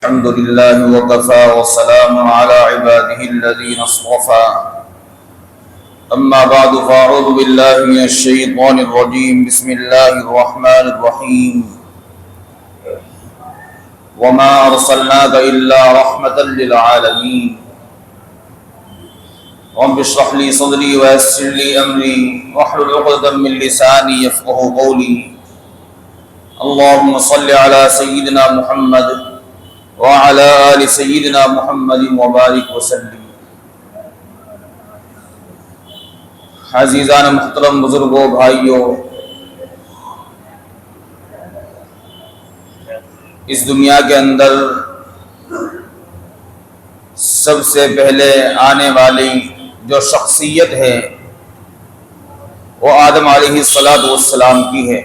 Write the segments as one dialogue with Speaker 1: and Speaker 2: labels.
Speaker 1: الحمد لله وكفى والسلام على عباده الذين اصطفى أما بعد فأعوذ بالله من الشيطان الرجيم بسم الله الرحمن الرحيم وما أرسلناك إلا رحمة للعالمين رب اشرح لي صدري ويسر لي أمري واحلل عقدة من لساني يفقهوا قولي اللهم صل على سيدنا محمد وعلى آل سيدنا محمد وبارك وسلم۔ عزیزان محترم بزرگوں بھائیوں، اس دنیا کے اندر سب سے پہلے آنے والی جو شخصیت ہے وہ آدم علیہ السلام کی ہے۔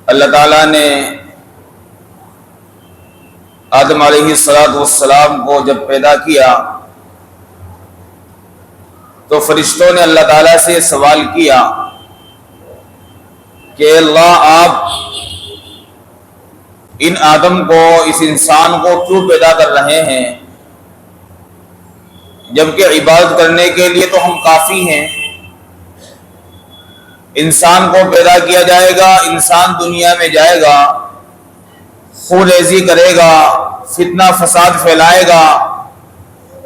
Speaker 1: اللہ تعالیٰ نے آدم علیہ السلام کو جب پیدا کیا تو فرشتوں نے اللہ تعالیٰ سے سوال کیا کہ اللہ آپ ان آدم کو، اس انسان کو کیوں پیدا کر رہے ہیں جبکہ عبادت کرنے کے لیے تو ہم کافی ہیں۔ انسان کو پیدا کیا جائے گا، انسان دنیا میں جائے گا، خون ریزی کرے گا، فتنہ فساد پھیلائے گا،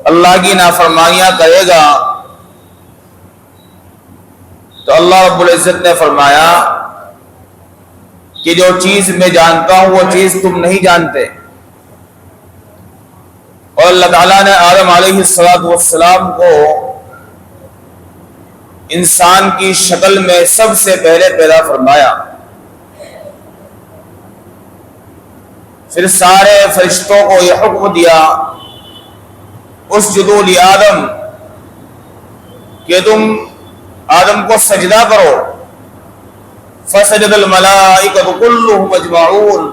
Speaker 1: اللہ کی نافرمانیاں کرے گا، تو اللہ رب العزت نے فرمایا کہ جو چیز میں جانتا ہوں وہ چیز تم نہیں جانتے۔ اور اللہ تعالیٰ نے آدم علیہ السلام کو انسان کی شکل میں سب سے پہلے پیدا فرمایا، پھر سارے فرشتوں کو یہ حکم دیا اسجدوا لآدم کہ تم آدم کو سجدہ کرو، فسجد الملائکۃ کلھم اجمعون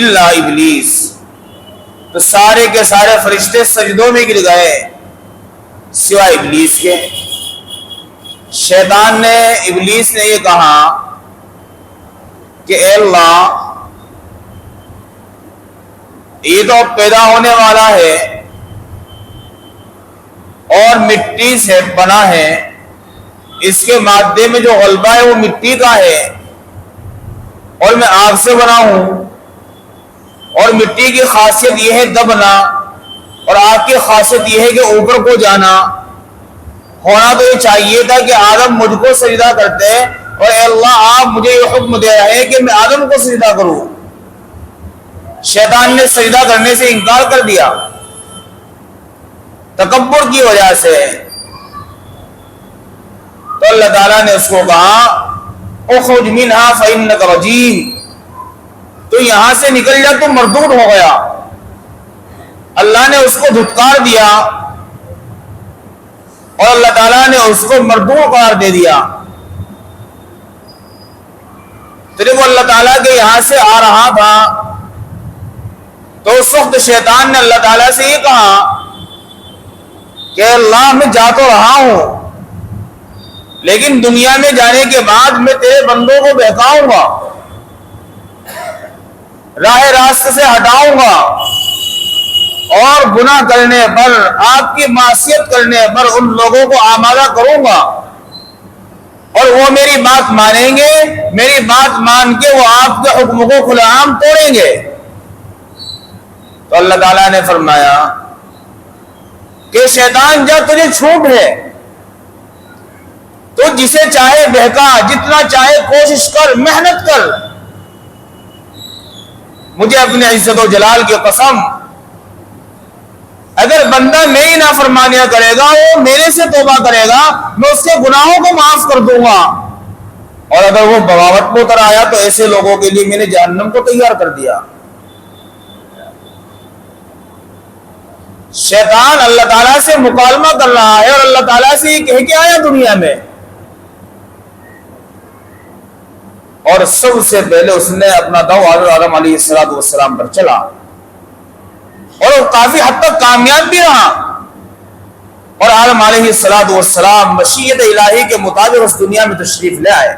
Speaker 1: الا ابلیس، تو سارے کے سارے فرشتے سجدوں میں گر گئے سوائے ابلیس کے۔ شیطان نے، ابلیس نے یہ کہا کہ اے اللہ، یہ تو پیدا ہونے والا ہے اور مٹی سے بنا ہے، اس کے مادے میں جو غلبہ ہے وہ مٹی کا ہے، اور میں آگ سے بنا ہوں، اور مٹی کی خاصیت یہ ہے دبنا، اور آگ کی خاصیت یہ ہے کہ اوپر کو جانا۔ ہونا تو یہ چاہیے تھا کہ آدم مجھ کو سجدہ کرتے، اور اے اللہ آپ مجھے یہ حکم دے رہے ہیں کہ میں آدم کو سجدہ کروں۔ شیطان نے سجدہ کرنے سے انکار کر دیا تکبر کی وجہ سے، تو اللہ تعالیٰ نے اس کو کہا اخرج منہا فإنک رجیم، تو یہاں سے نکل جا، تو مردود ہو گیا۔ اللہ نے اس کو دھتکار دیا اور اللہ تعالیٰ نے اس کو مردود قرار دے دیا۔ تو جب وہ اللہ تعالیٰ کے یہاں سے آ رہا تھا تو اس وقت شیطان نے اللہ تعالیٰ سے یہ کہا کہ اللہ میں جا تو رہا ہوں، لیکن دنیا میں جانے کے بعد میں تیرے بندوں کو بہکاؤں گا، راہ راست سے ہٹاؤں گا، اور گناہ کرنے پر، آپ کی معصیت کرنے پر ان لوگوں کو آمادہ کروں گا، اور وہ میری بات مانیں گے، میری بات مان کے وہ آپ کے حکم کو کھلا عام توڑیں گے۔ تو اللہ تعالیٰ نے فرمایا کہ شیطان جا تجھے چھوٹ ہے، تو جسے چاہے بہکا، جتنا چاہے کوشش کر، محنت کر، مجھے اپنے عزت و جلال کی قسم، اگر بندہ میری نافرمانیاں کرے گا، وہ میرے سے توبہ کرے گا، میں اس کے گناہوں کو معاف کر دوں گا، اور اگر وہ بغاوت کو اتر آیا تو ایسے لوگوں کے لیے میں نے جہنم کو تیار کر دیا۔ شیطان اللہ تعالیٰ سے مکالمہ کر رہا ہے، اور اللہ تعالیٰ سے یہ کہہ کے آیا دنیا میں، اور سب سے پہلے اس نے اپنا داؤ آدم علیہ السلام پر چلا، اور وہ کافی حد تک کامیاب بھی رہا، اور آدم علیہ السلام مشیت الہی کے مطابق اس دنیا میں تشریف لے آئے۔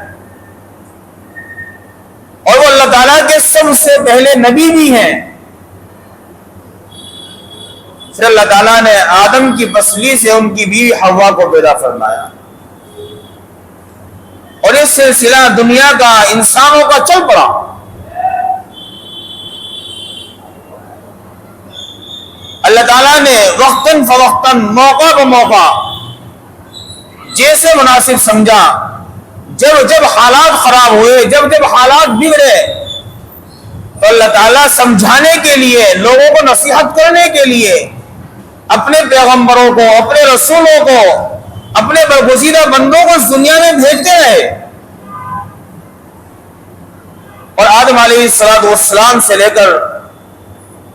Speaker 1: اور وہ اللہ تعالیٰ کے سب سے پہلے نبی بھی ہیں. پھر اللہ تعالیٰ نے آدم کی پسلی سے ان کی بیوی حوا کو پیدا فرمایا، اور یہ سلسلہ دنیا کا انسانوں کا چل پڑا. اللہ تعالیٰ نے وقتاً فوقتاً، موقع ب موقع جیسے مناسب سمجھا، جب حالات خراب ہوئے، جب حالات بگڑے، تو اللہ تعالیٰ سمجھانے کے لیے، لوگوں کو نصیحت کرنے کے لیے اپنے پیغمبروں کو، اپنے رسولوں کو، اپنے برگزیدہ بندوں کو اس دنیا میں بھیجتے رہے. اور آدم علیہ السلام سے لے کر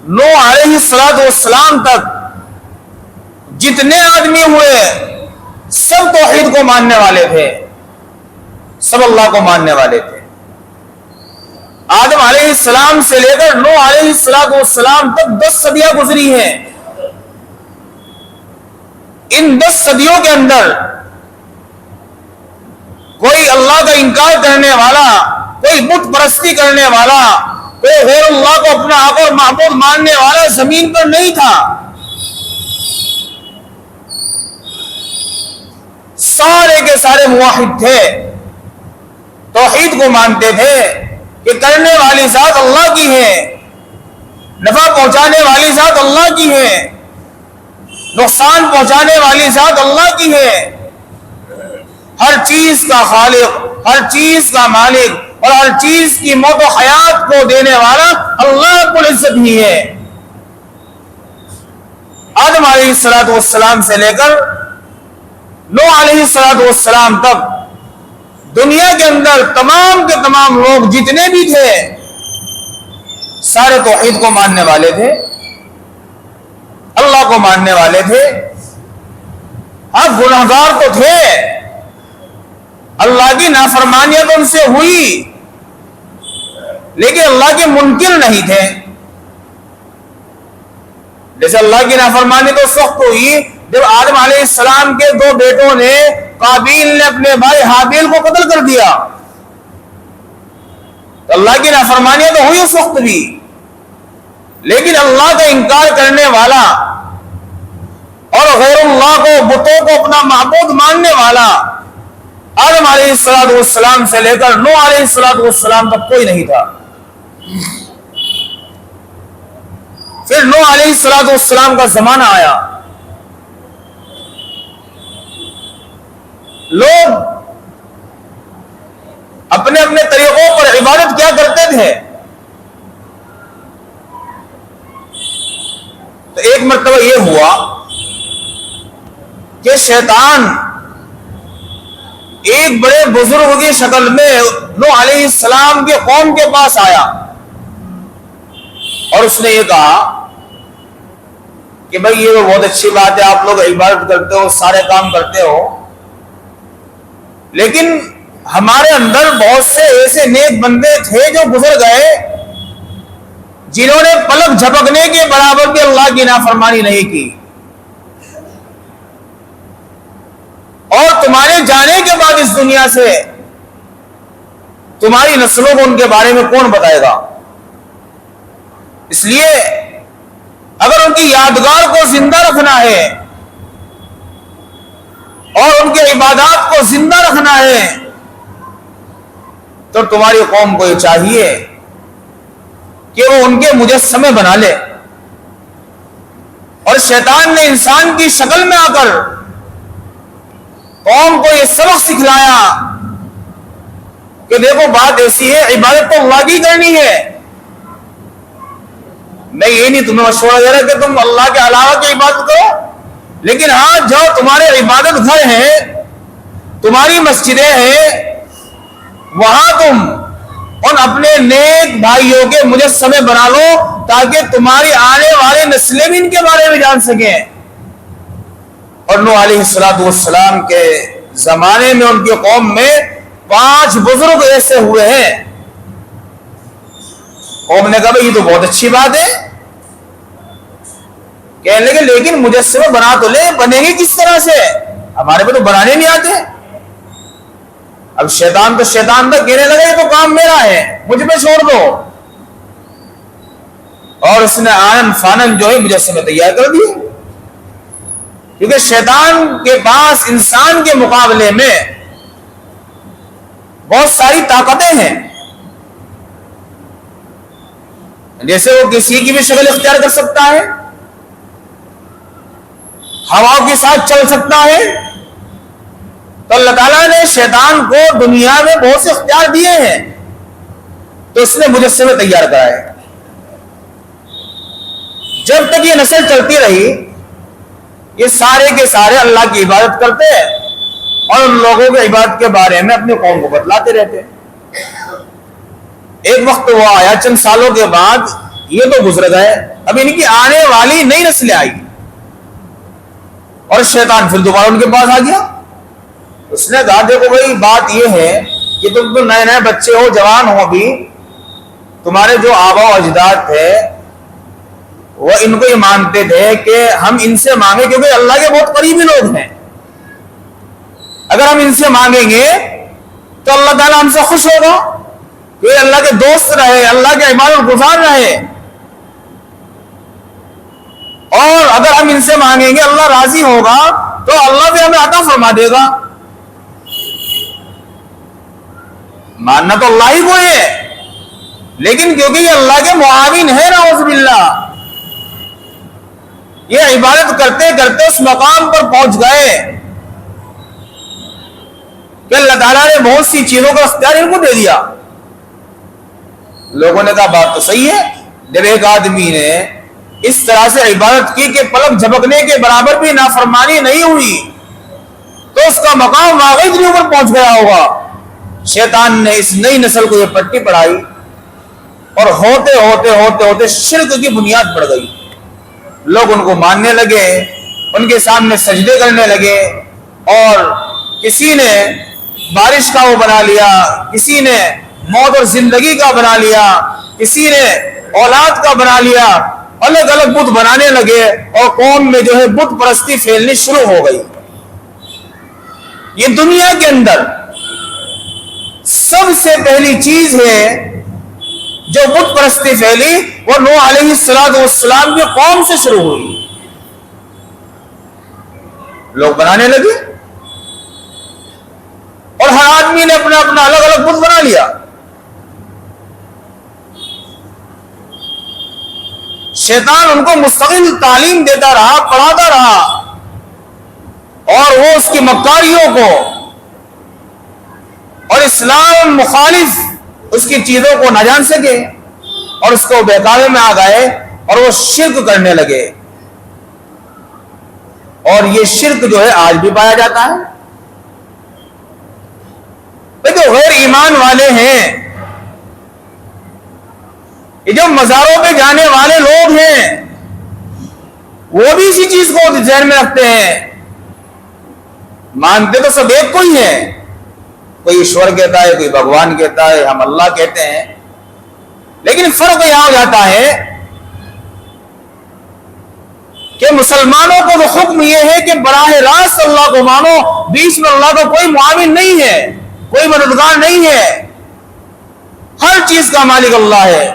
Speaker 1: نوح علیہ السلام تک جتنے آدمی ہوئے سب توحید کو ماننے والے تھے، سب اللہ کو ماننے والے تھے. آدم علیہ السلام سے لے کر نوح علیہ السلام تک 10 صدیاں گزری ہیں. ان 10 صدیوں کے اندر کوئی اللہ کا انکار کرنے والا، کوئی بت پرستی کرنے والا، کوئی غیر اللہ کو اپنا آقا اور معبود ماننے والا زمین پر نہیں تھا. سارے کے سارے موحد تھے، توحید کو مانتے تھے کہ کرنے والی ذات اللہ کی ہے، نفع پہنچانے والی ذات اللہ کی ہے، نقصان پہنچانے والی ذات اللہ کی ہے. ہر چیز کا خالق، ہر چیز کا مالک اور ہر چیز کی موت و حیات کو دینے والا اللہ رب العزت ہی ہے. آدم علیہ السلام سے لے کر نوح علیہ السلام تک دنیا کے اندر تمام کے تمام لوگ جتنے بھی تھے سارے توحید کو ماننے والے تھے، اللہ کو ماننے والے تھے. ہاں گنہگار تو تھے، اللہ کی نافرمانیاں تو ان سے ہوئی، لیکن اللہ کے منکر نہیں تھے. جیسے اللہ کی نافرمانی تو اس وقت ہوئی جب آدم علیہ السلام کے 2 بیٹوں نے، قابیل نے اپنے بھائی حابیل کو قتل کر دیا. تو اللہ کی نافرمانیاں تو ہوئی اس وقت بھی، لیکن اللہ کا انکار کرنے والا اور غیر اللہ کو، بتوں کو اپنا معبود ماننے والا آدم علیہ السلام سے لے کر نوح علیہ السلام تک کوئی نہیں تھا. پھر نوح علیہ السلام کا زمانہ آیا، لوگ اپنے اپنے طریقوں پر عبادت کیا کرتے تھے. تو ایک مرتبہ یہ ہوا کہ شیطان ایک بڑے بزرگ کی شکل میں نوح علیہ السلام کے قوم کے پاس آیا اور اس نے یہ کہا کہ بھئی یہ تو بہت اچھی بات ہے، آپ لوگ عبادت کرتے ہو، سارے کام کرتے ہو، لیکن ہمارے اندر بہت سے ایسے نیک بندے تھے جو گزر گئے جنہوں نے پلک جھپکنے کے برابر بھی اللہ کی نافرمانی نہیں کی، اور تمہارے جانے کے بعد اس دنیا سے تمہاری نسلوں کو ان کے بارے میں کون بتائے گا. اس لیے اگر ان کی یادگار کو زندہ رکھنا ہے اور ان کے عبادات کو زندہ رکھنا ہے تو تمہاری قوم کو یہ چاہیے کہ وہ ان کے مجسمے بنا لے. اور شیطان نے انسان کی شکل میں آ کر قوم کو یہ سبق سکھلایا کہ دیکھو بات ایسی ہے، عبادت تو اللہ کی کرنی ہے. میں یہ نہیں تمہیں مشورہ دے رہا کہ تم اللہ کے علاوہ کی عبادت کرو، لیکن ہاں جو تمہارے عبادت گھر ہیں، تمہاری مسجدیں ہیں، وہاں تم ان اپنے نیک بھائیوں کے مجسمے بنا لو تاکہ تمہاری آنے والے نسلیں بھی ان کے بارے میں جان سکیں. اور نوح علیہ السلام کے زمانے میں ان کی قوم میں 5 بزرگ ایسے ہوئے ہیں. قوم نے کہا یہ تو بہت اچھی بات ہے، کہنے لگے لیکن مجسمے بنا تو لے، بنے گی کس طرح سے؟ ہمارے پہ تو بنانے نہیں آتے. اب شیطان تو کہنے لگا یہ تو کام میرا ہے، مجھ پہ چھوڑ دو، اور اس نے آنن فانن جو ہے مجسمے تیار کر دیے، کیونکہ شیطان کے پاس انسان کے مقابلے میں بہت ساری طاقتیں ہیں. جیسے وہ کسی کی بھی شکل اختیار کر سکتا ہے، ہوا کے ساتھ چل سکتا ہے. تو اللہ تعالیٰ نے شیطان کو دنیا میں بہت سے اختیار دیے ہیں، تو اس نے مجسمے تیار کرائے. جب تک یہ نسل چلتی رہی، یہ سارے کے سارے اللہ کی عبادت کرتے ہیں اور ان لوگوں کی عبادت کے بارے میں اپنی قوم کو بتلاتے رہتے. ایک وقت وہ آیا چند سالوں کے بعد، یہ تو گزر گئے، اب ان کی آنے والی نئی نسلیں آئی اور شیطان پھر دوبارہ ان کے پاس آ گیا. اس نے کہا دیکھو بھائی بات یہ ہے کہ تم تو نئے نئے بچے ہو، جوان ہو، ابھی تمہارے جو آبا و اجداد تھے وہ ان کو یہ مانتے تھے کہ ہم ان سے مانگے کیونکہ اللہ کے بہت قریبی لوگ ہیں، اگر ہم ان سے مانگیں گے تو اللہ تعالیٰ ہم سے خوش ہوگا، کہ اللہ کے دوست رہے، اللہ کے عبادت گزار رہے، اور اگر ہم ان سے مانگیں گے اللہ راضی ہوگا تو اللہ بھی ہمیں عطا فرما دے گا. ماننا تو اللہ ہی کو ہے، لیکن کیونکہ یہ اللہ کے معاون ہے نعوذ باللہ، یہ عبادت کرتے کرتے اس مقام پر پہنچ گئے کہ اللہ تعالیٰ نے بہت سی چیزوں کا اختیار ان کو دے دیا. لوگوں نے کہا بات تو صحیح ہے، جب ایک آدمی نے اس طرح سے عبادت کی کہ پلک جھپکنے کے برابر بھی نافرمانی نہیں ہوئی تو اس کا مقام واقعی اتنی اوپر پہنچ گیا ہوگا. شیطان نے اس نئی نسل کو یہ پٹی پڑھائی اور ہوتے ہوتے ہوتے ہوتے شرک کی بنیاد پڑ گئی. لوگ ان کو ماننے لگے، ان کے سامنے سجدے کرنے لگے، اور کسی نے بارش کا وہ بنا لیا، کسی نے موت اور زندگی کا بنا لیا، کسی نے اولاد کا بنا لیا، الگ الگ بت بنانے لگے اور قوم میں جو ہے بت پرستی پھیلنی شروع ہو گئی. یہ دنیا کے اندر سب سے پہلی چیز ہے جو بت پرستی پھیلی وہ نوح علیہ السلام کی قوم سے شروع ہوئی. لوگ بنانے لگے اور ہر آدمی نے اپنا اپنا الگ الگ بت بنا لیا. شیطان ان کو مستقل تعلیم دیتا رہا، پڑھاتا رہا، اور وہ اس کی مکاریوں کو اور اسلام مخالف اس کی چیزوں کو نہ جان سکے اور اس کو بہکاوے میں آ گئے اور وہ شرک کرنے لگے. اور یہ شرک جو ہے آج بھی پایا جاتا ہے. جو غیر ایمان والے ہیں، یہ جو مزاروں پہ جانے والے لوگ ہیں، وہ بھی اسی چیز کو ذہن میں رکھتے ہیں. مانتے تو سب ایک کو ہی ہے، کوئی ایشور کہتا ہے، کوئی بھگوان کہتا ہے، ہم اللہ کہتے ہیں، لیکن فرق یہاں ہو جاتا ہے کہ مسلمانوں کو تو حکم یہ ہے کہ براہ راست اللہ کو مانو، بیچ میں اللہ کا کوئی معاون نہیں ہے، کوئی مددگار نہیں ہے، ہر چیز کا مالک اللہ ہے.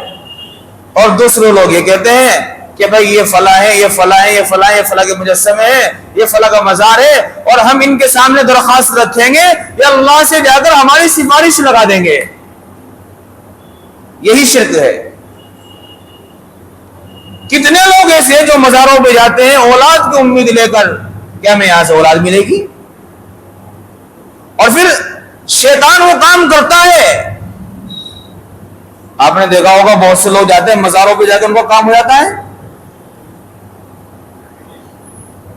Speaker 1: اور دوسرے لوگ یہ کہتے ہیں کہ بھائی یہ فلاں ہے، یہ فلاں ہے، یہ فلاں ہے، یہ فلاں کے مجسمے ہیں، یہ فلاں کا مزار ہے، اور ہم ان کے سامنے درخواست رکھیں گے یا اللہ سے جا کر ہماری سفارش لگا دیں گے. یہی شرک ہے. کتنے لوگ ایسے ہیں جو مزاروں پہ جاتے ہیں اولاد کی امید لے کر کہ ہمیں یہاں سے اولاد ملے گی، اور پھر شیطان وہ کام کرتا ہے. آپ نے دیکھا ہوگا بہت سے لوگ جاتے ہیں مزاروں پہ جا کے ان کو کام ہو جاتا ہے.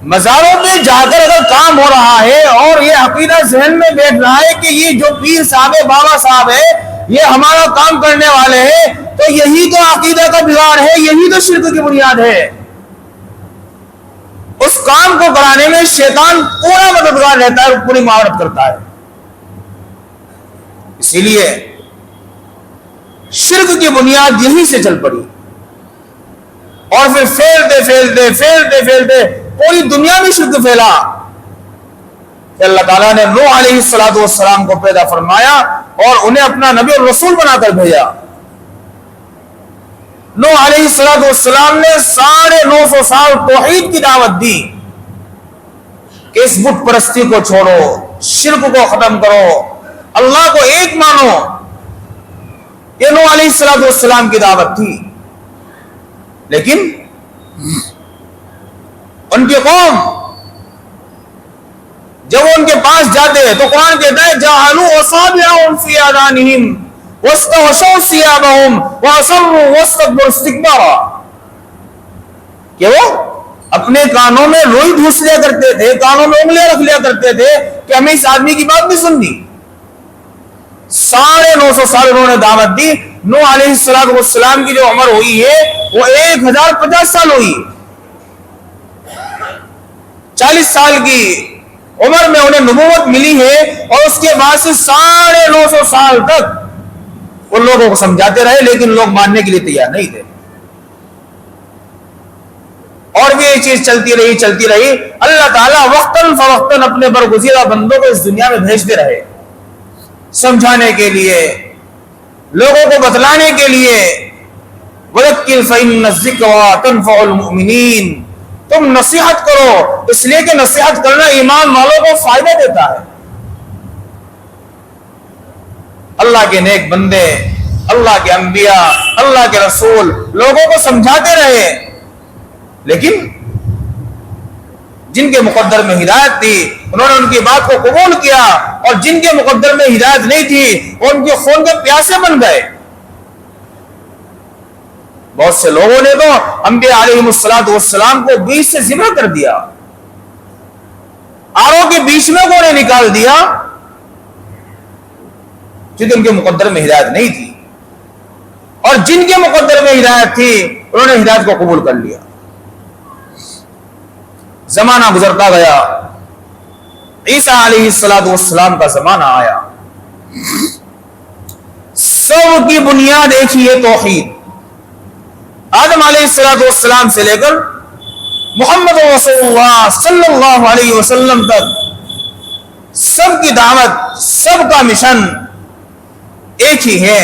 Speaker 1: مزاروں پہ جا کر اگر کام ہو رہا ہے اور یہ عقیدہ ذہن میں بیٹھ رہا ہے کہ یہ جو پیر صاحب ہے، بابا صاحب ہے، یہ ہمارا کام کرنے والے ہیں، تو یہی تو عقیدہ کا بگاڑ ہے، یہی تو شرک کی بنیاد ہے. اس کام کو کرانے میں شیطان پورا مددگار رہتا ہے اور پوری معاونت کرتا ہے. اسی لیے شرک کی بنیاد یہیں سے چل پڑی، اور پھر پھیلتے پھیلتے پھیلتے پھیلتے پوری دنیا میں شرک پھیلا. کہ اللہ تعالیٰ نے نوح علیہ السلام کو پیدا فرمایا اور انہیں اپنا نبی اور رسول بنا کر بھیجا۔ نوح علیہ السلام نے 950 سال توحید کی دعوت دی کہ اس بت پرستی کو چھوڑو، شرک کو ختم کرو، اللہ کو ایک مانو۔ یہ نوح علیہ السلام کی دعوت تھی، لیکن ان کی قوم جب وہ ان کے پاس جاتے ہیں تو قرآن کہتا ہے جعلوا اصابعهم في آذانهم واستغشوا ثيابهم واصروا واستكبروا استكبارا، کہ وہ اپنے کانوں میں روئی ڈھونس لیا کرتے تھے، کانوں میں انگلیاں رکھ لیا کرتے تھے کہ ہمیں اس آدمی کی بات نہیں سننی۔ 950 سال انہوں نے دعوت دی۔ نوح علیہ السلام کی جو عمر ہوئی ہے وہ 1050 سال ہوئی۔ 40 سال کی عمر میں انہیں نبوت ملی ہے، اور اس کے بعد سے 950 سال تک وہ لوگوں کو سمجھاتے رہے، لیکن لوگ ماننے کے لیے تیار نہیں تھے۔ اور بھی یہ چیز چلتی رہی۔ اللہ تعالیٰ وقتاً فوقتاً اپنے برگزیدہ بندوں کو اس دنیا میں بھیجتے رہے، سمجھانے کے لیے، لوگوں کو بتلانے کے لیے۔ وَذَكِّرْ فَإِنَّ الذِّكْرَىٰ تَنفَعُ الْمُؤْمِنِينَ، تم نصیحت کرو، اس لیے کہ نصیحت کرنا ایمان والوں کو فائدہ دیتا ہے۔ اللہ کے نیک بندے، اللہ کے انبیاء، اللہ کے رسول لوگوں کو سمجھاتے رہے، لیکن جن کے مقدر میں ہدایت تھی انہوں نے ان کی بات کو قبول کیا، اور جن کے مقدر میں ہدایت نہیں تھی وہ ان کے خون کے پیاسے بن گئے۔ بہت سے لوگوں نے تو انبیاء علیہ السلام کو بیچ سے ذبح کر دیا، آروں کے بیچ میں کو انہیں نکال دیا، کیونکہ ان کے مقدر میں ہدایت نہیں تھی، اور جن کے مقدر میں ہدایت تھی انہوں نے ہدایت کو قبول کر لیا۔ زمانہ گزرتا گیا، عیسیٰ علیہ السلام کا زمانہ آیا۔ سب کی بنیاد ایک ہی ہے، توحید۔ آدم علیہ السلام سے لے کر محمد رسول اللہ صلی اللہ علیہ وسلم تک سب کی دعوت، سب کا مشن ایک ہی ہے،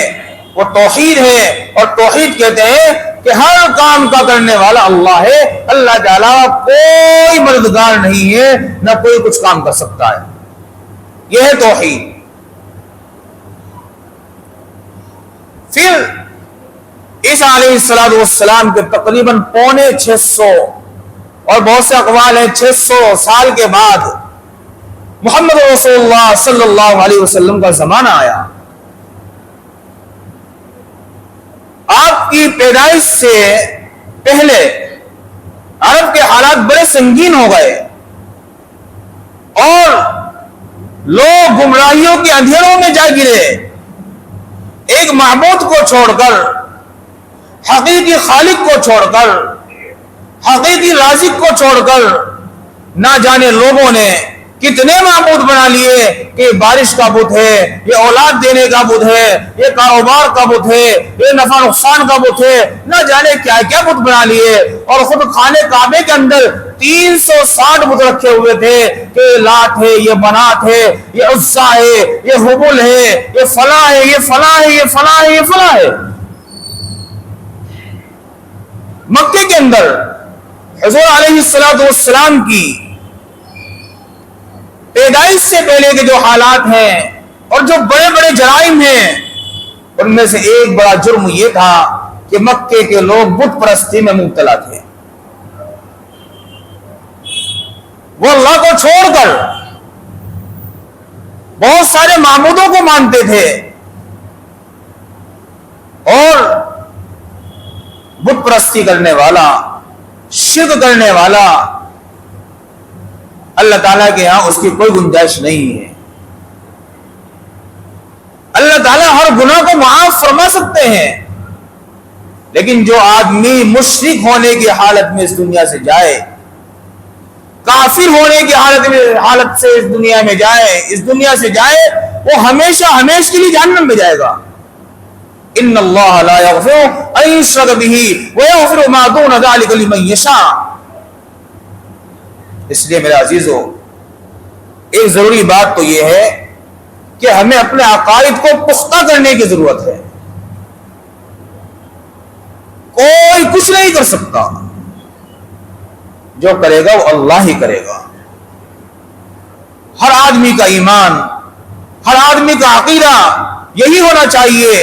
Speaker 1: وہ توحید ہے۔ اور توحید کہتے ہیں کہ ہر کام کا کرنے والا اللہ ہے، اللہ کے علاوہ کوئی مددگار نہیں ہے، نہ کوئی کچھ کام کر سکتا ہے۔ یہ ہے توحید۔ پھر عیسیٰ علیہ السلام کے تقریباً 650 اور بہت سے اقوال ہیں 600 سال کے بعد محمد رسول اللہ صلی اللہ علیہ وسلم کا زمانہ آیا۔ آپ کی پیدائش سے پہلے عرب کے حالات بڑے سنگین ہو گئے، اور لوگ گمراہیوں کے اندھیروں میں جا گرے، ایک معبود کو چھوڑ کر، حقیقی خالق کو چھوڑ کر، حقیقی رازق کو چھوڑ کر، نہ جانے لوگوں نے کتنے معبود بنا لیے کہ بارش کا بت ہے، یہ اولاد دینے کا بت ہے، یہ کاروبار کا بت ہے، یہ نفع نقصان کا بت ہے، نہ جانے کیا کیا بت بنا لیے۔ اور خود خانے کعبے کے اندر 360 بت رکھے ہوئے تھے کہ یہ لات ہے، یہ منات ہے، یہ عزا ہے، یہ حبل ہے، یہ فلاں ہے، یہ فلاں ہے، یہ فلاں ہے، یہ فلاں ہے۔ مکے کے اندر حضور علیہ السلام کی پیدائش سے پہلے کے جو حالات ہیں اور جو بڑے بڑے جرائم ہیں، ان میں سے ایک بڑا جرم یہ تھا کہ مکے کے لوگ بت پرستی میں مبتلا تھے۔ وہ اللہ کو چھوڑ کر بہت سارے معبودوں کو مانتے تھے، اور بت پرستی کرنے والا، شرک کرنے والا، اللہ تعالیٰ کے ہاں اس کی کوئی گنجائش نہیں ہے۔ اللہ تعالیٰ ہر گناہ کو معاف فرما سکتے ہیں، لیکن جو آدمی مشرک ہونے کی حالت میں اس دنیا سے جائے، کافر ہونے کی حالت سے اس دنیا سے جائے، وہ ہمیشہ کے لیے جہنم میں جائے گا۔ ان اللہ لا یغفر ان یشرک بہ ویغفر ما دون ذلک لمن یشاء۔ اس لیے میرے عزیزو، ایک ضروری بات تو یہ ہے کہ ہمیں اپنے عقائد کو پختہ کرنے کی ضرورت ہے. کوئی کچھ نہیں کر سکتا، جو کرے گا وہ اللہ ہی کرے گا. ہر آدمی کا ایمان، ہر آدمی کا عقیدہ یہی ہونا چاہیے.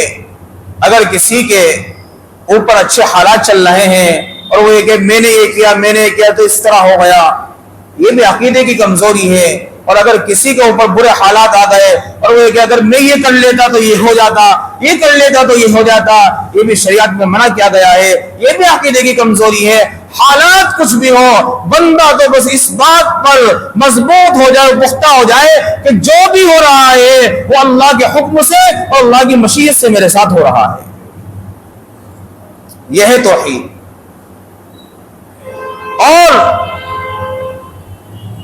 Speaker 1: اگر کسی کے اوپر اچھے حالات چل رہے ہیں اور وہ یہ کہ میں نے یہ کیا، میں نے یہ کیا تو اس طرح ہو گیا، یہ بھی عقیدے کی کمزوری ہے. اور اگر کسی کے اوپر برے حالات آ گئے اور وہ یہ کہ اگر میں یہ کر لیتا تو یہ ہو جاتا، یہ کر لیتا تو یہ ہو جاتا، یہ بھی شریعت میں منع کیا گیا ہے. یہ بھی عقیدے کی کمزوری ہے. حالات کچھ بھی ہو، بندہ تو بس اس بات پر مضبوط ہو جائے، پختہ ہو جائے کہ جو بھی ہو رہا ہے وہ اللہ کے حکم سے اور اللہ کی مشیت سے میرے ساتھ ہو رہا ہے. یہ ہے توحید. اور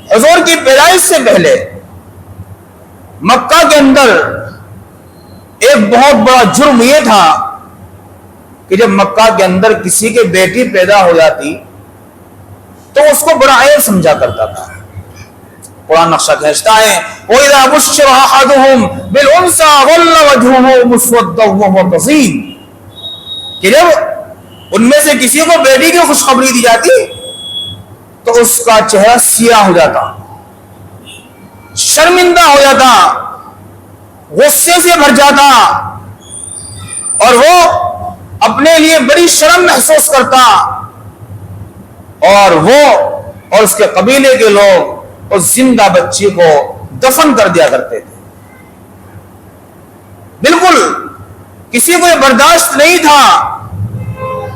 Speaker 1: حضور کی پیدائش سے پہلے مکہ کے اندر ایک بہت بڑا جرم یہ تھا کہ جب مکہ کے اندر کسی کے بیٹی پیدا ہو جاتی تو اس کو بڑا عیب سمجھا کرتا تھا. قرآن نقشہ کھینچتا ہے وَإِذَا بُشِّرَ أَحَدُهُمْ بِالْأُنثَىٰ ظَلَّ وَجْهُهُ مُسْوَدًّا وَهُوَ كَظِيمٌ کہ جب ان میں سے کسی کو بیٹی کی خوشخبری دی جاتی تو اس کا چہرہ سیاہ ہو جاتا، شرمندہ ہو جاتا، غصے سے بھر جاتا اور وہ اپنے لیے بڑی شرم محسوس کرتا. اور وہ اور اس کے قبیلے کے لوگ اس زندہ بچی کو دفن کر دیا کرتے تھے. بالکل کسی کو یہ برداشت نہیں تھا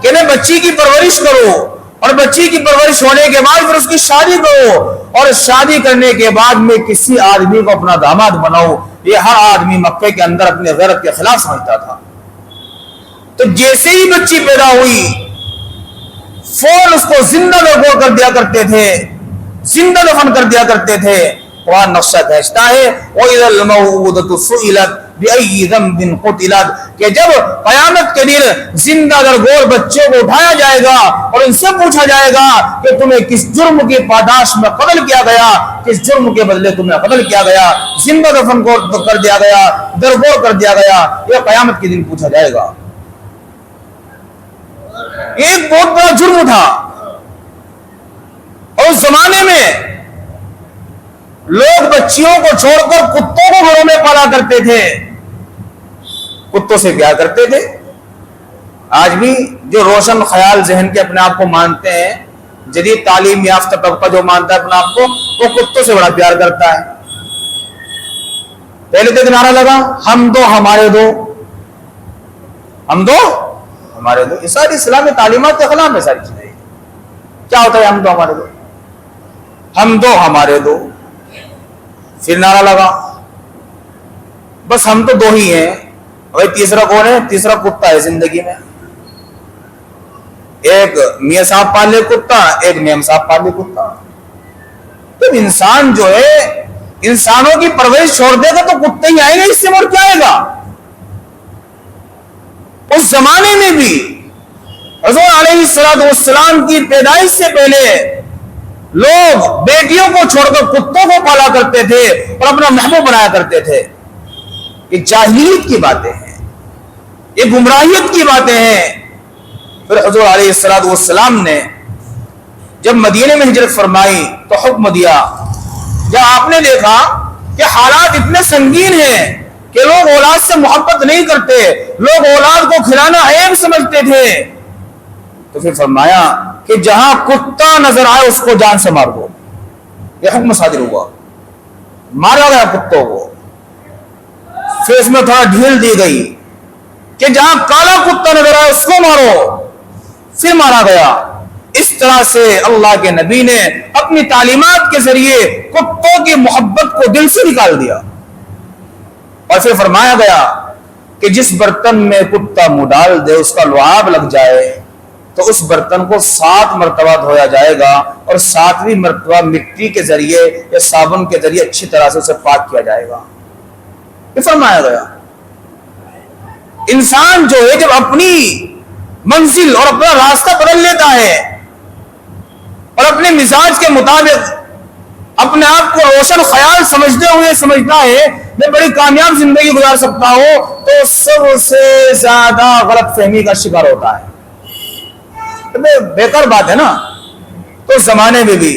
Speaker 1: کہ میں بچی کی پرورش کروں اور بچی کی پرورش ہونے کے بعد پھر اس کی شادی کرو اور شادی کرنے کے بعد میں کسی آدمی کو اپنا داماد بناؤں. یہ ہر آدمی مکے کے اندر اپنے غیرت کے خلاف سمجھتا تھا. تو جیسے ہی بچی پیدا ہوئی فوراً اس کو زندہ دفن کر دیا کرتے تھے، زندہ دفن کر دیا کرتے تھے. قرآن نقشہ کھینچتا ہے وَإِذَا الْمَوْءُودَةُ سُئِلَتْ بِأَيِّ ذَنبٍ قُتِلَتْ کہ جب قیامت کے دن زندہ درگور بچوں کو اٹھایا جائے گا اور ان سے پوچھا جائے گا کہ تمہیں کس جرم کی پاداش میں قتل کیا گیا، کس جرم کے بدلے تمہیں قتل کیا گیا، زندہ دفن کر دیا گیا، درگور کر دیا گیا، یہ قیامت کے دن پوچھا جائے گا. ایک بہت بڑا جرم تھا. اور اس زمانے میں لوگ بچیوں کو چھوڑ کر کتوں کو گھروں میں پالا کرتے تھے. کتوں سے کیا کرتے تھے؟ آج بھی جو روشن خیال ذہن کے اپنے آپ کو مانتے ہیں، جدید تعلیم یافتہ طبقہ جو مانتا ہے اپنے آپ کو، وہ کتوں سے بڑا پیار کرتا ہے. پہلے تو نعرہ لگا ہم دو ہمارے دو، ہم دو ہمارے دو. یہ ساری اسلامی تعلیمات کے خلاف ہے. ساری چیزیں کیا ہوتا ہے؟ ہم دو ہمارے دو، ہم دو ہمارے دو. پھر نعرہ لگا بس ہم تو دو ہی ہیں. بھائی تیسرا کون ہے؟ تیسرا کتا ہے زندگی میں. ایک میاں صاحب پالے کتا، ایک میم صاحب پالے کتا. تو انسان جو ہے انسانوں کی پرورش چھوڑ دے گا تو کتے ہی آئیں گے، اس سے اور کیا آئے گا. اس زمانے میں بھی حضور علیہ السلام کی پیدائش سے پہلے لوگ بیٹیوں کو چھوڑ کر کتوں کو پالا کرتے تھے اور اپنا محبوب بنایا کرتے تھے. یہ جاہلیت کی باتیں ہیں، یہ گمراہیت کی باتیں ہیں. پھر حضور علیہ السلام نے جب مدینے میں ہجرت فرمائی تو حکم دیا. جب آپ نے دیکھا کہ حالات اتنے سنگین ہیں کہ لوگ اولاد سے محبت نہیں کرتے، لوگ اولاد کو کھلانا عیب سمجھتے تھے، تو پھر فرمایا کہ جہاں کتا نظر آئے اس کو جان سے مار دو. یہ حکم صادر ہوا، مارا گیا کتوں کو. پھر اس میں تھوڑا ڈھیل دی گئی کہ جہاں کالا کتا نظر آئے اس کو مارو، پھر مارا گیا. اس طرح سے اللہ کے نبی نے اپنی تعلیمات کے ذریعے کتوں کی محبت کو دل سے نکال دیا. اور پھر فرمایا گیا کہ جس برتن میں کتا منہ ڈال دے اس کا لعاب لگ جائے تو اس برتن کو 7 مرتبہ دھویا جائے گا اور 7ویں مرتبہ مٹی کے ذریعے یا صابن کے ذریعے اچھی طرح سے اسے پاک کیا جائے گا. یہ فرمایا گیا. انسان جو ہے جب اپنی منزل اور اپنا راستہ بدل لیتا ہے اور اپنے مزاج کے مطابق اپنے آپ کو روشن خیال سمجھتے ہوئے سمجھتا ہے میں بڑی کامیاب زندگی گزار سکتا ہوں، تو سب سے زیادہ غلط فہمی کا شکار ہوتا ہے۔ بیکار بات ہے نا۔ تو اس زمانے میں بھی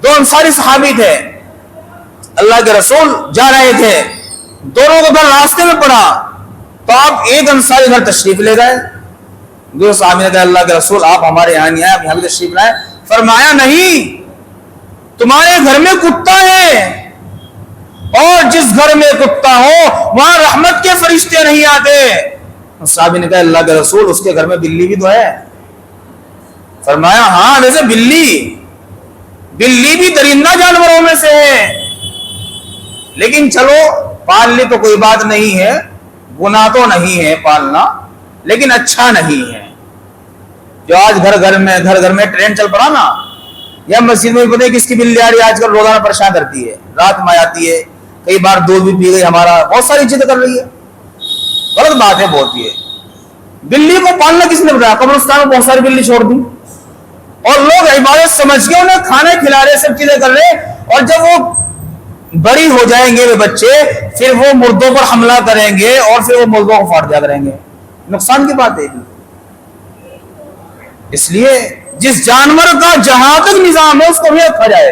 Speaker 1: دو انصاری صحابی تھے، اللہ کے رسول جا رہے تھے، دونوں کو گھر راستے میں پڑا، تو آپ ایک انصاری گھر تشریف لے گئے، دوسرے صحابی نے کہا اللہ کے رسول آپ ہمارے یہاں نہیں آئے، آپ یہاں بھی تشریف لائے۔ فرمایا نہیں، تمہارے گھر میں کتا ہے، اور جس گھر میں کتا ہو وہاں رحمت کے فرشتے نہیں آتے۔ صحابی نے کہا اللہ کے رسول اس کے گھر میں بلی بھی تو ہے۔ فرمایا ہاں ویسے بلی بھی درندہ جانوروں میں سے ہے، لیکن چلو پال لی تو کوئی بات نہیں ہے، گناہ تو نہیں ہے پالنا، لیکن اچھا نہیں ہے۔ جو آج گھر گھر میں ٹرین چل پڑا نا، یا مسجد میں پتہ ہے کس کی بلی آ رہی ہے آج کل، روزانہ پریشان کرتی ہے، رات میں آتی ہے، کئی بار دودھ بھی پی گئی ہمارا، بہت ساری چیزیں کر رہی ہے، غلط بات ہے بہت یہ۔ بلی کو پالنا کس نے بتایا؟ قبرستان میں بہت ساری بلی چھوڑ دی، اور لوگ عبادت سمجھ کے انہیں کھانے کھلا رہے، سب چیزیں کر رہے، اور جب وہ بڑی ہو جائیں گے وہ بچے، پھر وہ مردوں پر حملہ کریں گے اور پھر وہ مردوں کو پھاڑ دیا کریں گے۔ نقصان کی بات ہے۔ اس لیے جس جانور کا جہاں تک نظام ہے اس کو بھی رکھا جائے۔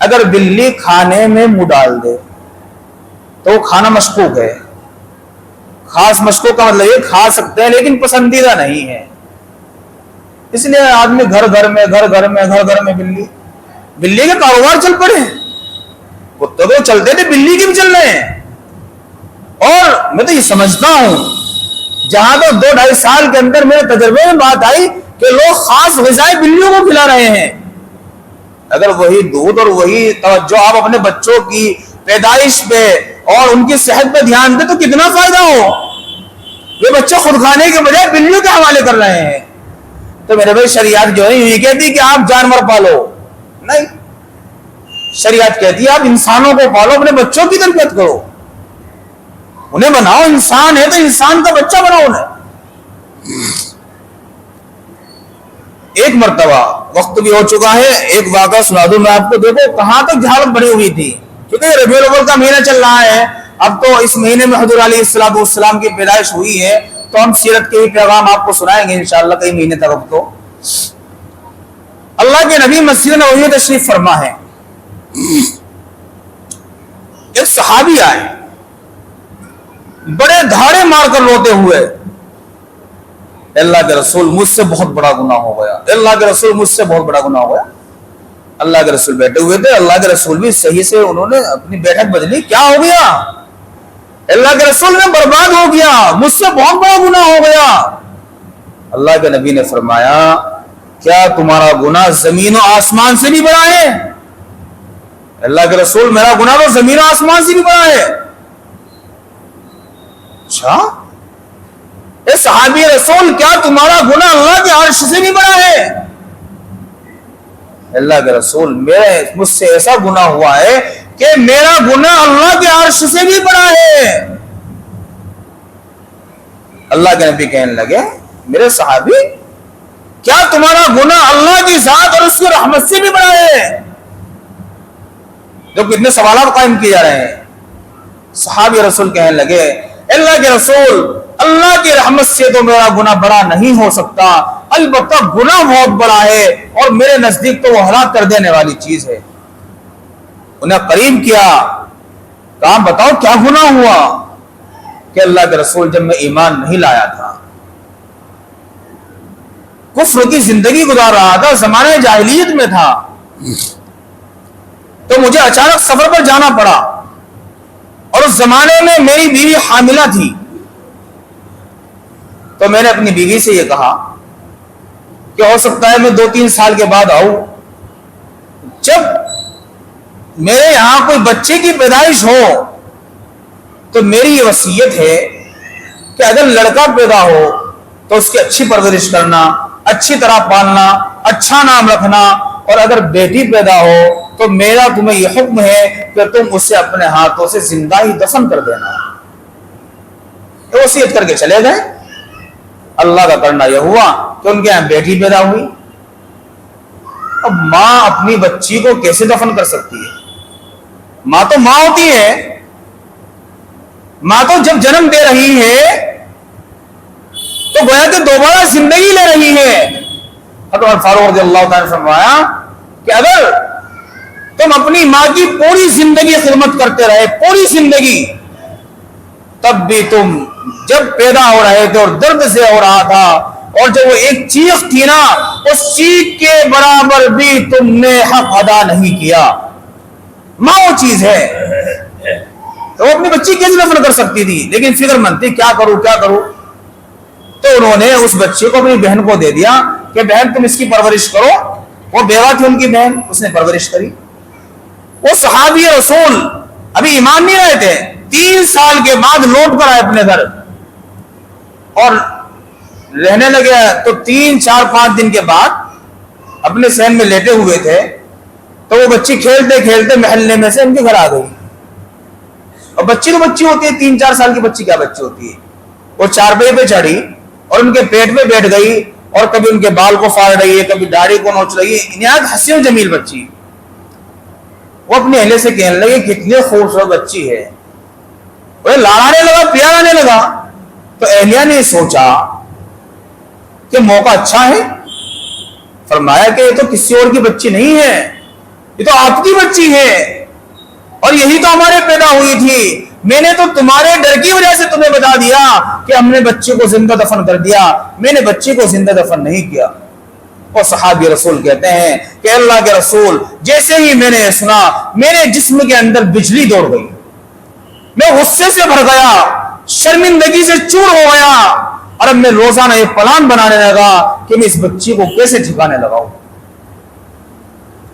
Speaker 1: اگر بلی کھانے میں منہ ڈال دے تو وہ کھانا مشکوک ہے۔ خاص مشکوک کا مطلب یہ کھا سکتے ہیں لیکن پسندیدہ نہیں ہے۔ اس لیے آدمی گھر گھر میں بلی کے کاروبار چل پڑے، کتے تو چلتے تھے بلی کے بھی چل رہے ہیں۔ اور میں تو یہ سمجھتا ہوں جہاں تو 2-2.5 سال کے اندر میرے تجربے میں بات آئی کہ لوگ خاص غذائیں بلیوں کو کھلا رہے ہیں۔ اگر وہی دودھ اور وہی توجہ آپ اپنے بچوں کی پیدائش پہ اور ان کی صحت پہ دھیان دیں تو کتنا فائدہ ہو۔ یہ بچے خود کھانے کے بجائے بلیوں کے حوالے کر رہے ہیں۔ تو میرے بھائی شریعت جو ہے یہ کہتی کہ آپ جانور پالو نہیں، شریعت کہتی ہے آپ انسانوں کو پالو، اپنے بچوں کی تربیت کرو، انہیں بناؤ، انسان ہے تو انسان کا بچہ بناؤ انہیں۔ ایک مرتبہ وقت بھی ہو چکا ہے، ایک واقعہ سنا دوں میں آپ کو، دیکھو کہاں تک جہالت بڑی ہوئی تھی، کیونکہ ربیع الاول کا مہینہ چل رہا ہے، اب تو اس مہینے میں حضور علیہ السلام کی پیدائش ہوئی ہے، تو ہم سیرت کے ہی پیغام آپ کو سنائیں گے انشاءاللہ کئی مہینے تک۔ اب تو اللہ کے نبی مسجد نبوی میں تشریف فرما ہے، ایک صحابی آئے بڑے دھاڑے مار کر روتے ہوئے، اللہ کے رسول مجھ سے بہت بڑا گناہ ہو گیا، اللہ کے رسول مجھ سے بہت بڑا گناہ ہو گیا۔ اللہ کے رسول بیٹھے ہوئے تھے، اللہ کے رسول بھی صحیح سے انہوں نے اپنی بیٹھک بدلی، کیا ہو گیا؟ اللہ کے رسول میں برباد ہو گیا، مجھ سے بہت بڑا گناہ ہو گیا۔ اللہ کے نبی نے فرمایا کیا تمہارا گناہ زمین و آسمان سے بھی بڑا ہے؟ اللہ کے رسول میرا گناہ تو زمین و آسمان سے بھی بڑا ہے۔ اچھا اے صحابی رسول کیا تمہارا گناہ اللہ کے عرش سے بھی بڑا ہے؟ اللہ کے رسول مجھ سے ایسا گناہ ہوا ہے کہ میرا گناہ اللہ کے عرش سے بھی بڑا ہے۔ اللہ کے نبی کہنے لگے میرے صحابی کیا تمہارا گناہ اللہ کی ذات اور اس کی رحمت سے بھی بڑا ہے؟ جو کتنے سوالات قائم کیے جا رہے ہیں۔ صحابی رسول کہنے لگے اللہ کے رسول اللہ کی رحمت سے تو میرا گناہ بڑا نہیں ہو سکتا، البتہ گناہ بہت بڑا ہے اور میرے نزدیک تو وہ ہلاک کر دینے والی چیز ہے۔ انہیں قریب کیا، کہا بتاؤ کیا گناہ ہوا؟ کہ اللہ کے رسول جب میں ایمان نہیں لایا تھا، کفر کی زندگی گزار رہا تھا، زمانے جاہلیت میں تھا، تو مجھے اچانک سفر پر جانا پڑا، اور اس زمانے میں میری بیوی حاملہ تھی، تو میں نے اپنی بیوی سے یہ کہا کہ ہو سکتا ہے میں 2-3 سال کے بعد آؤں، جب میرے یہاں کوئی بچے کی پیدائش ہو تو میری یہ وصیت ہے کہ اگر لڑکا پیدا ہو تو اس کی اچھی پرورش کرنا، اچھی طرح پالنا، اچھا نام رکھنا، اور اگر بیٹی پیدا ہو تو میرا تمہیں یہ حکم ہے کہ تم اسے اپنے ہاتھوں سے زندہ ہی دفن کر دینا۔ تو وصیت کر کے چلے گئے۔ اللہ کا کرنا یہ ہوا کہ ان کے یہاں بیٹی پیدا ہوئی، اب ماں اپنی بچی کو کیسے دفن کر سکتی ہے؟ ماں تو ماں ہوتی ہے، ماں تو جب جنم دے رہی ہے تو گویا کہ دوبارہ زندگی لے رہی ہے۔ حضرت فاروق رضی اللہ تعالیٰ نے فرمایا کہ اگر تم اپنی ماں کی پوری زندگی خدمت کرتے رہے، پوری زندگی، تب بھی تم جب پیدا ہو رہے تھے اور درد سے ہو رہا تھا اور جب وہ ایک چیخ تھی نا، اس چیخ کے برابر بھی تم نے حق ادا نہیں کیا۔ ماں وہ چیز ہے، تو وہ اپنی بچی کیسے دفن کر سکتی تھی؟ لیکن فکر مند تھی، کیا کروں کیا کروں؟ تو انہوں نے اس بچے کو اپنی بہن کو دے دیا کہ بہن تم اس کی پرورش کرو۔ وہ بیوہ تھی ان کی بہن، اس نے پرورش کری۔ وہ صحابی رسول ابھی ایمان نہیں رہے تھے، 3 سال کے بعد لوٹ کر آئے اپنے گھر اور رہنے لگے۔ تو 3 4 5 دن کے بعد اپنے صحن میں لیٹے ہوئے تھے تو وہ بچی کھیلتے کھیلتے محلے میں سے ان کے گھر آ گئی۔ اور بچی تو بچی ہوتی ہے، 3 4 سال کی بچی کیا بچی ہوتی ہے؟ وہ چارپائی پہ چڑھی اور ان کے پیٹ پہ بیٹھ گئی اور کبھی ان کے بال کو پھاڑ رہی ہے، کبھی داڑھی کو نوچ رہی ہے، نہایت حسین و جمیل بچی۔ وہ اپنے اہلیہ سے کہنے لگے کتنی خوبصورت بچی ہے، وہ لاڑانے لگا، پیارانے لگا۔ تو اہلیہ نے سوچا کہ موقع اچھا ہے، فرمایا کہ یہ تو کسی اور کی بچی نہیں ہے، یہ تو آپ کی بچی ہے اور یہی تو ہمارے پیدا ہوئی تھی۔ میں نے تو تمہارے ڈر کی وجہ سے تمہیں بتا دیا کہ ہم نے بچے کو زندہ دفن کر دیا، میں نے بچے کو زندہ دفن نہیں کیا۔ اور صحابی رسول کہتے ہیں کہ اللہ کے رسول جیسے ہی میں نے سنا میرے جسم کے اندر بجلی دوڑ گئی، میں غصے سے بھر گیا، شرمندگی سے چور ہو گیا اور اب میں روزانہ ایک پلان بنانے لگا کہ میں اس بچی کو کیسے ٹھکانے لگاؤں۔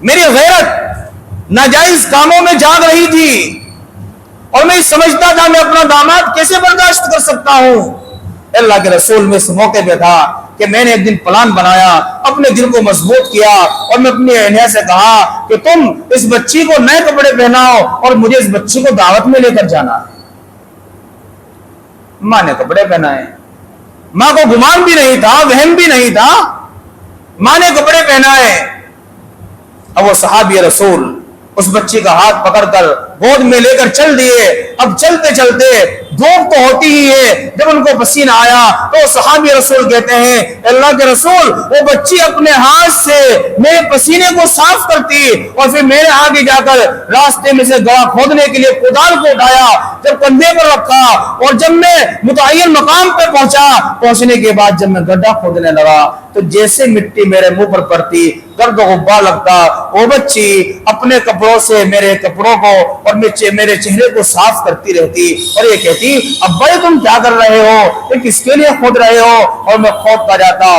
Speaker 1: میری غیرت ناجائز کاموں میں جاگ رہی تھی اور میں سمجھتا تھا میں اپنا داماد کیسے برداشت کر سکتا ہوں۔ اللہ کے رسول میں اس موقع پہ تھا کہ میں نے ایک دن پلان بنایا، اپنے دل کو مضبوط کیا اور میں اپنی اہلیہ سے کہا کہ تم اس بچی کو نئے کپڑے پہناؤ اور مجھے اس بچی کو دعوت میں لے کر جانا۔ ماں نے کپڑے پہنائے، ماں کو گمان بھی نہیں تھا، وہم بھی نہیں تھا، ماں نے کپڑے پہنائے۔ اب وہ صحابی رسول اس بچی کا ہاتھ پکڑ کر گود میں لے کر چل دیے۔ اب چلتے چلتے دھوپ تو ہوتی ہی ہے، جب ان کو پسینہ آیا تو صحابی رسول کہتے ہیں اللہ کے رسول وہ بچی اپنے ہاتھ سے میرے پسینے کو صاف کرتی اور پھر میرے آگے جا کر راستے میں سے گڑھا کھودنے کے لیے کدال کو اٹھایا، جب کندھے پر رکھا اور جب میں متعین مقام پہ پہنچنے کے بعد جب میں گڈھا کھودنے لگا تو جیسے مٹی میرے منہ پر پڑتی گرد و غبار لگتا، وہ بچی اپنے کپڑوں سے میرے کپڑوں کو اور میرے چہرے کو صاف کرتی رہتی اور یہ کہتی ابا تم کیا کر رہے ہو، یہ کس کے لیے کھود رہے ہو؟ اور میں کھودتا جاتا۔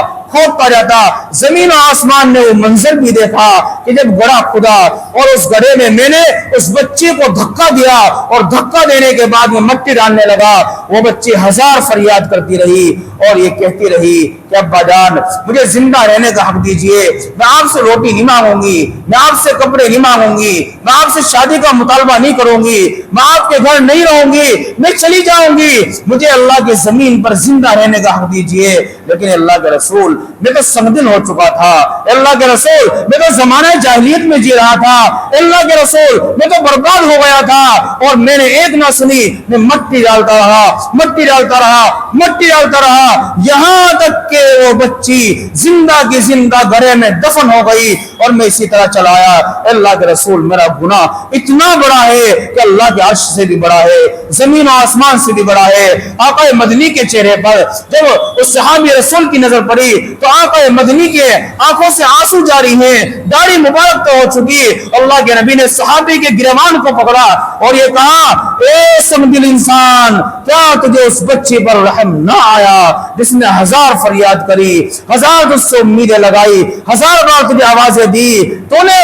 Speaker 1: زمین و آسمان نے وہ منظر بھی دیکھا کہ جب گڑھا کھدا اور اس گڑھے میں میں نے اس بچے کو دھکا دیا اور دھکا دینے کے بعد میں مٹی ڈالنے لگا، وہ بچی 1000 فریاد کرتی رہی اور یہ کہتی رہی کہ ابا جان مجھے زندہ رہنے کا حق دیجئے، میں آپ سے روٹی نہیں مانگوں گی، میں آپ سے کپڑے نہیں مانگوں گی، میں آپ سے شادی کا مطالبہ نہیں کروں گی، میں آپ کے گھر نہیں رہوں گی، میں چلی جاؤں گی، مجھے اللہ کی زمین پر زندہ رہنے کا حق دیجئے۔ لیکن اللہ کے رسول میں تو سنگدل ہو چکا تھا، اللہ کے رسول میں تو زمانہ جاہلیت میں جی رہا تھا، اللہ کے رسول میں تو برباد ہو گیا تھا اور میں نے ایک نہ سنی، میں مٹی ڈالتا رہا یہاں تک کہ وہ بچی زندہ کی زندہ گڑھے میں دفن ہو گئی اور میں اسی طرح چلایا۔ اللہ کے رسول میرا گناہ اتنا بڑا ہے کہ اللہ کے عرش سے بھی بڑا ہے، زمین و آسمان سے بھی بڑا ہے۔ آقا مدنی کے چہرے پر جب اس صحابی رسول کی نظر پڑی تو آقا مدنی کے آنکھوں سے آنسو جاری ہیں، داڑھی مبارک تو ہو چکی۔ اللہ کے نبی نے صحابی کے گریبان کو پکڑا اور یہ کہا اے سنگدل انسان کیا تجھے اس بچے پر رحم نہ آیا جس نے 1000 فریاد کری، 1000 تجھ سے امیدیں لگائی، 1000 بار تجھے آوازیں دی، تو نے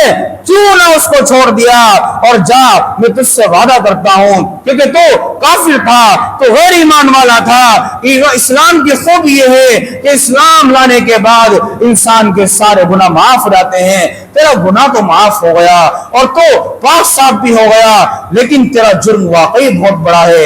Speaker 1: کیوں نہ اس کو چھوڑ دیا؟ اور جا میں تجھ سے وعدہ کرتا ہوں کیونکہ تو کافر تھا، تو غیر ایمان والا تھا۔ اسلام کی خوب یہ ہے کہ اسلام لانے کے بعد انسان کے سارے گناہ معاف ہو جاتے ہیں۔ تیرا گناہ تو معاف ہو گیا اور تو پاک صاف بھی ہو گیا، لیکن تیرا جرم واقعی بہت بڑا ہے۔